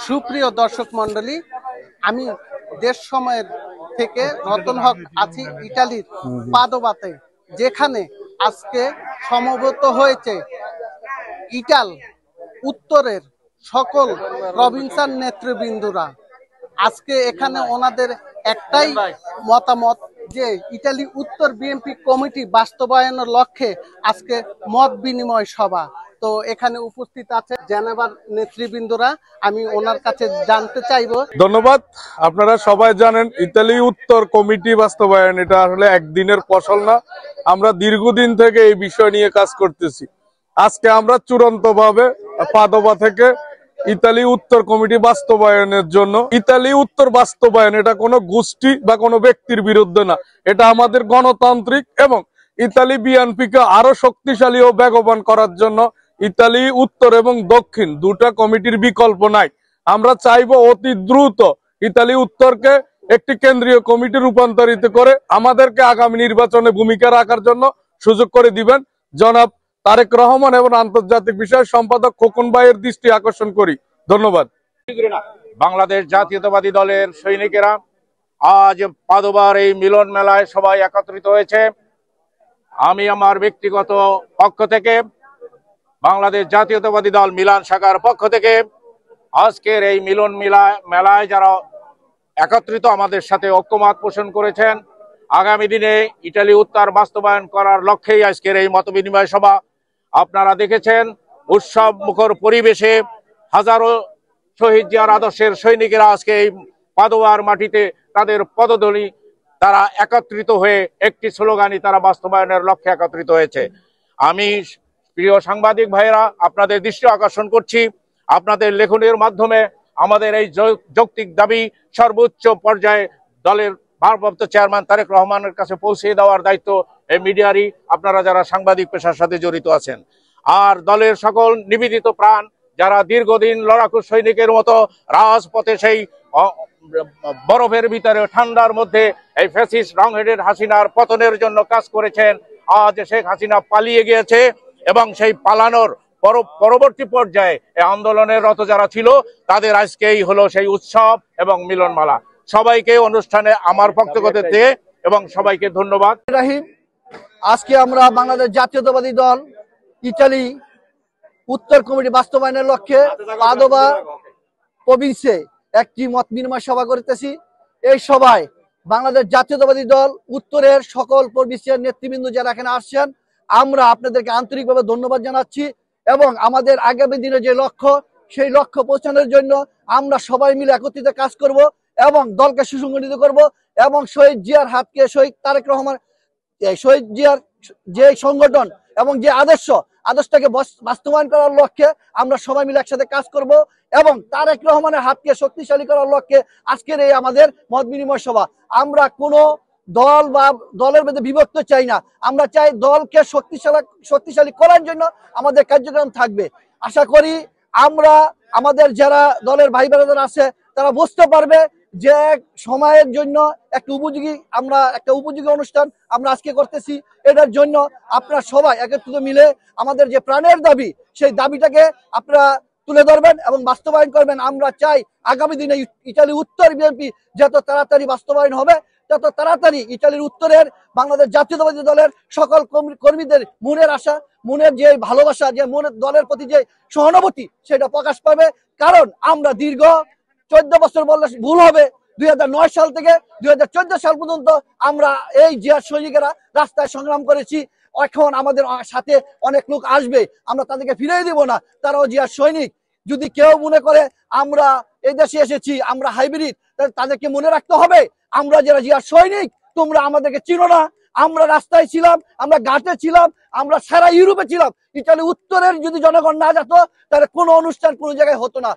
সুপ্রিয় দর্শক মন্ডলী, আমি দেশ সময়ের থেকে রতন হক আছি ইটালির পাদোবাতে, যেখানে আজকে সমবেত হয়েছে ইটাল উত্তরের সকল প্রভিন্সের নেতৃবৃন্দরা। আজকে এখানে ওনাদের একটাই মতামত যে ইটালি উত্তর বিএনপি কমিটি বাস্তবায়নের লক্ষ্যে আজকে মত বিনিময় সভা। তো এখানে উপস্থিত আছে জেনেভার নেতৃবৃন্দরা, আমি ওনার কাছে জানতে চাইবো। ধন্যবাদ। আপনারা সবাই জানেন ইতালি উত্তর কমিটি বাস্তবায়ন এটা আসলে একদিনের ফসল না। আমরা দীর্ঘদিন থেকে এই বিষয় নিয়ে কাজ করতেছি। আজকে আমরা চূড়ান্তভাবে পাদোবা থেকে ইতালি উত্তর কমিটি বাস্তবায়নের জন্য, ইতালি উত্তর বাস্তবায়ন এটা কোনো গোষ্ঠী বা কোনো ব্যক্তির বিরুদ্ধে না, এটা আমাদের গণতান্ত্রিক এবং ইতালি বিএনপিকে আরো শক্তিশালী ও বেগবান করার জন্য ইতালি উত্তর এবং দক্ষিণ দুটা কমিটির বিকল্প নাই। আমরা চাইবো অতি দ্রুত ইতালি উত্তরকে একটি কেন্দ্রীয় কমিটি রূপান্তরিত করে আমাদেরকে আগামী নির্বাচনে ভূমিকা রাখার জন্য সুযোগ করে দিবেন। জনাব তারেক রহমান এবং আন্তর্জাতিক বিষয় সম্পাদক খোকন ভাইয়ের দৃষ্টি আকর্ষণ করি। ধন্যবাদ। বাংলাদেশ জাতীয়তাবাদী দলের সৈনিকেরা আজ পাদোবার এই মিলন মেলায় সবাই একত্রিত হয়েছে। আমি আমার ব্যক্তিগত পক্ষ থেকে, বাংলাদেশ জাতীয়তাবাদী দল মিলান শাখার পক্ষ থেকে আজকের এই মিলন মেলায় যারা একত্রিত আমাদের সাথে ঐক্যমত পোষণ করেছেন, আগামী দিনে ইটালি উত্তর বাস্তবায়ন করার লক্ষ্যেই আজকের এই মতবিনিময় সভা। আপনারা দেখেছেন উৎসব মুখর পরিবেশে হাজারো শহীদ জিয়ার আদর্শের সৈনিকেরা আজকে এই পাদোয়ার মাটিতে তাদের পদধ্বনি তারা একত্রিত হয়ে একটি স্লোগানই তারা বাস্তবায়নের লক্ষ্যে একত্রিত হয়েছে। আমি প্রিয় সাংবাদিক ভাইয়েরা আপনাদের দৃষ্টি আকর্ষণ করছি, আপনাদের লেখনের মাধ্যমে আমাদের এই যৌক্তিক দাবি সর্বোচ্চ পর্যায়ে দলের ভারপ্রাপ্ত চেয়ারম্যান তারেক রহমানের কাছে পৌঁছে দেওয়ার দায়িত্ব এই মিডিয়ারই, আপনারা যারা সাংবাদিক পেশার সাথে জড়িত আছেন। আর দলের সকল নিবেদিত প্রাণ যারা দীর্ঘদিন লড়াকু সৈনিকের মতো রাজপথে সেই বরফের ভিতরে ঠান্ডার মধ্যে এই ফ্যাসিস্ট রংহেডেড হাসিনার পতনের জন্য কাজ করেছেন, আজ শেখ হাসিনা পালিয়ে গিয়েছে এবং সেই পালানোর পরবর্তী পর্যায়ে এই আন্দোলনের রত যারা ছিল তাদের আজকেই হলো সেই উৎসব এবং মিলনমালা। সবাইকে অনুষ্ঠানে আমার পক্ষগত থেকে এবং সবাইকে ধন্যবাদ। আজকে আমরা বাংলাদেশ জাতীয়তাবাদী দল ইটালি উত্তর কমিটি বাস্তবায়নের লক্ষ্যে পাদোবা প্রভিন্সে একটি মত বিনিময় সভা করতেছি। এই সভায় বাংলাদেশ জাতীয়তাবাদী দল উত্তরের সকল প্রভিন্সের নেতৃবৃন্দ যারা এখানে আসছেন, আমরা আপনাদেরকে আন্তরিকভাবে ধন্যবাদ জানাচ্ছি এবং আমাদের আগামী দিনে যে লক্ষ্য, সেই লক্ষ্য পৌঁছানোর জন্য আমরা সবাই মিলে একত্রিত কাজ করব এবং দলকে সুসংগঠিত করব এবং শহীদ জিয়ার হাতকে, শহীদ তারেক রহমান, শহীদ জিয়ার যে সংগঠন এবং যে আদর্শটাকে বাস্তবায়ন করার লক্ষ্যে আমরা সবাই মিলে একসাথে কাজ করব এবং তারেক রহমানের হাতকে শক্তিশালী করার লক্ষ্যে আজকের এই আমাদের মত বিনিময় সভা। আমরা কোনো দল বা দলের মধ্যে বিভক্ত চাই না, আমরা চাই দলকে শক্তিশালী করার জন্য আমাদের কার্যক্রম থাকবে। আশা করি আমরা আমাদের যারা দলের ভাই বোনেরা আছে তারা বুঝতে পারবে যে সময়ের জন্য একটা উপযোগী অনুষ্ঠান আমরা আজকে করতেছি। এটার জন্য আপনারা সবাই একত্রিত মিলে আমাদের যে প্রাণের দাবি, সেই দাবিটাকে আপনারা তুলে ধরবেন এবং বাস্তবায়ন করবেন। আমরা চাই আগামী দিনে ইটালি উত্তর বিএনপি যত তাড়াতাড়ি বাস্তবায়ন হবে, তত তাড়াতাড়ি ইটালির উত্তরের বাংলাদেশ জাতীয়তাবাদী দলের সকল কর্মীদের মনের আশা, মনের যে ভালোবাসা, যে মনের দলের প্রতি যে সহানুভূতি, সেটা প্রকাশ পাবে। কারণ আমরা দীর্ঘ 14 বছর বললে ভুল হবে, 2009 সাল থেকে 2014 সাল পর্যন্ত আমরা এই জিয়ার সৈনিকেরা রাস্তায় সংগ্রাম করেছি। এখন আমাদের সাথে অনেক লোক আসবে, আমরা তাদেরকে ফিরিয়ে দিব না, তারাও জিয়ার সৈনিক। যদি কেউ মনে করে আমরা এই দেশে এসেছি, আমরা হাইব্রিড, তাদেরকে মনে রাখতে হবে আমরা যারা জিয়ার সৈনিক, তোমরা আমাদেরকে চিনো না। আমরা রাস্তায় ছিলাম, আমরা ঘাটে ছিলাম, আমরা সারা ইউরোপে ছিলাম। ইতালি উত্তরের যদি জনগণ না যেত তাহলে কোনো অনুষ্ঠান কোনো জায়গায় হতো না।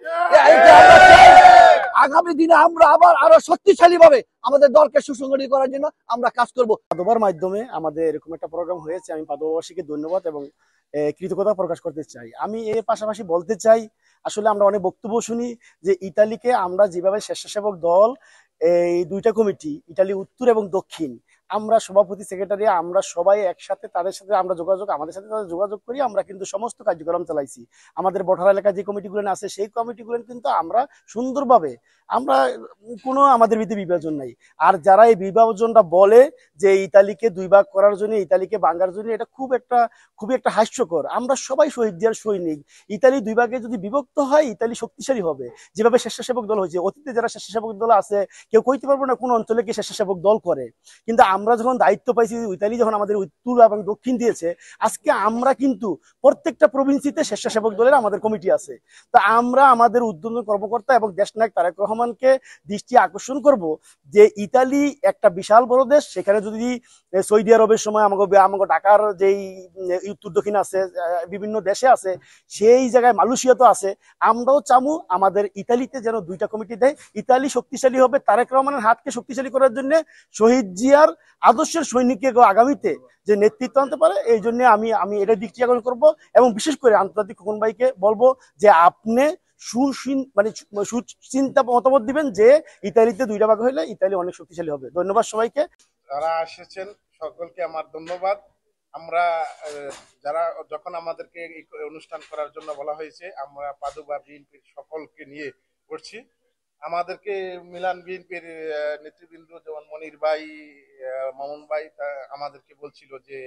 আগামী দিনে আমরা আবার আরো শক্তিশালী ভাবে আমাদের দলকে সুসংগঠিত করার জন্য আমরা কাজ করব। পাদোবার মাধ্যমে আমাদের এরকম একটা প্রোগ্রাম হয়েছে, আমি পাদোবাসীকে ধন্যবাদ এবং কৃতজ্ঞতা প্রকাশ করতে চাই। আমি এর পাশাপাশি বলতে চাই, আসলে আমরা অনেক বক্তব্য শুনি যে ইতালিকে আমরা যেভাবে স্বেচ্ছাসেবক দল, এই দুইটা কমিটি, ইতালি উত্তর এবং দক্ষিণ, আমরা সভাপতি সেক্রেটারি আমরা সবাই একসাথে তাদের সাথে আমরা আমাদের সাথে তাদের যোগাযোগ করি, আমরা কিন্তু সমস্ত কার্যক্রম চালাইছি। আমাদের বঠার এলাকায় যে কমিটিগুলো আছে সেই কমিটিগুলো কিন্তু আমরা সুন্দরভাবে, আমরা কোনো আমাদের ভিতরে বিভাজন নাই। আর যারা এই বিভাজনটা বলে যে ইতালিকে দুই ভাগ করার জন্য, ইতালিকে ভাঙার জন্য, এটা খুবই একটা হাস্যকর। আমরা সবাই শহীদ জিয়ার সৈনিক। ইতালি দুই ভাগে যদি বিভক্ত হয় ইতালি শক্তিশালী হবে, যেভাবে স্বেচ্ছাসেবক দল হয়েছে। অতীতে যারা স্বেচ্ছাসেবক দল আছে কেউ কইতে পারবো না কোন অঞ্চলে কি স্বেচ্ছাসেবক দল করে, কিন্তু আমরা যখন দায়িত্ব পাইছি, ইতালি যখন আমাদের উত্তর এবং দক্ষিণ দিয়েছে, আজকে আমরা কিন্তু প্রত্যেকটা প্রভিন্সিতে স্বেচ্ছাসেবক দলের আমাদের কমিটি আছে। তা আমরা আমাদের উদ্বোধন কর্মকর্তা এবং দেশনায়ক তারেক রহমানকে দৃষ্টি আকর্ষণ করব যে ইতালি একটা বিশাল বড় দেশ, সেখানে যদি সৌদি আরবের সময় আমাকে ঢাকার যেই উত্তর দক্ষিণ আছে, বিভিন্ন দেশে আছে, সেই জায়গায় মালয়েশিয়া তো আছে, আমরাও চামু আমাদের ইতালিতে যেন দুইটা কমিটি দেয়। ইতালি শক্তিশালী হবে তারেক রহমানের হাতকে শক্তিশালী করার জন্য, শহীদ জিয়ার আদর্শের সৈনিককে আগামীতে যে নেতৃত্ব আনতে পারে, এই জন্য আমি এটা দৃষ্টি আকর্ষণ করবো। এবং বিশেষ করে আন্তর্জাতিক খোকন ভাইকে বলবো যে আপনি সুচিন্তা মতামত দিবেন যে ইতালিতে দুইটা ভাগ হইলে ইতালি অনেক শক্তিশালী হবে। ধন্যবাদ সবাইকে। যারা এসেছেন সকলকে আমার ধন্যবাদ। আমরা যারা যখন আমাদেরকে এই অনুষ্ঠান করার জন্য বলা হয়েছে, আমরা পাদুবা বিএনপির সকলকে নিয়ে করছি। আমাদেরকে মিলান বিএনপির নেতৃবৃন্দ যেমন মনির ভাই, মামুন ভাই আমাদেরকে বলছিল যে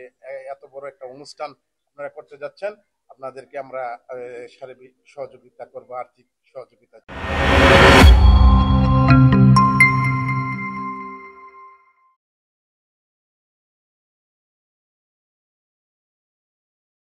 এত বড় একটা অনুষ্ঠান আপনারা করতে যাচ্ছেন, আপনাদেরকে আমরা সার্বিক সহযোগিতা করবো, আর্থিক সহযোগিতা।